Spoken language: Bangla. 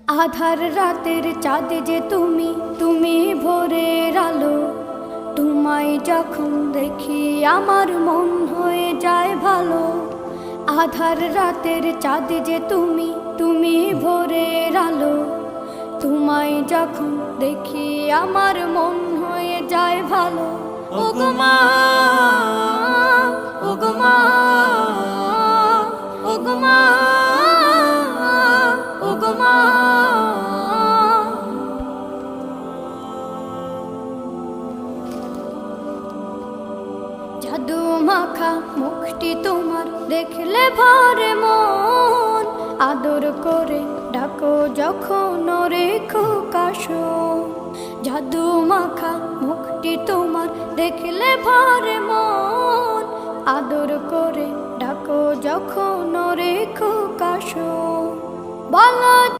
আধার রাতের চাঁদ যে তুমি, তুমি ভোরের আলো। তোমায় যখন দেখি আমার মন হয়ে যায় ভালো। আধার রাতের চাঁদ যে তুমি, তুমি ভোরের আলো। তোমায় যখন দেখি আমার মন হয়ে যায় ভালো। ওগো মা, ওগো মা, ওগো মা, ওগো মা। জাদু মাখা মুখটি তোমার দেখলে ভরে মন। আদর করে ডাকো যখন রেখো কাশো। জাদু মাখা মুখটি তোমার দেখলে ভরে মন। আদর করে ডাকো যখন রেখো কাশো। বলো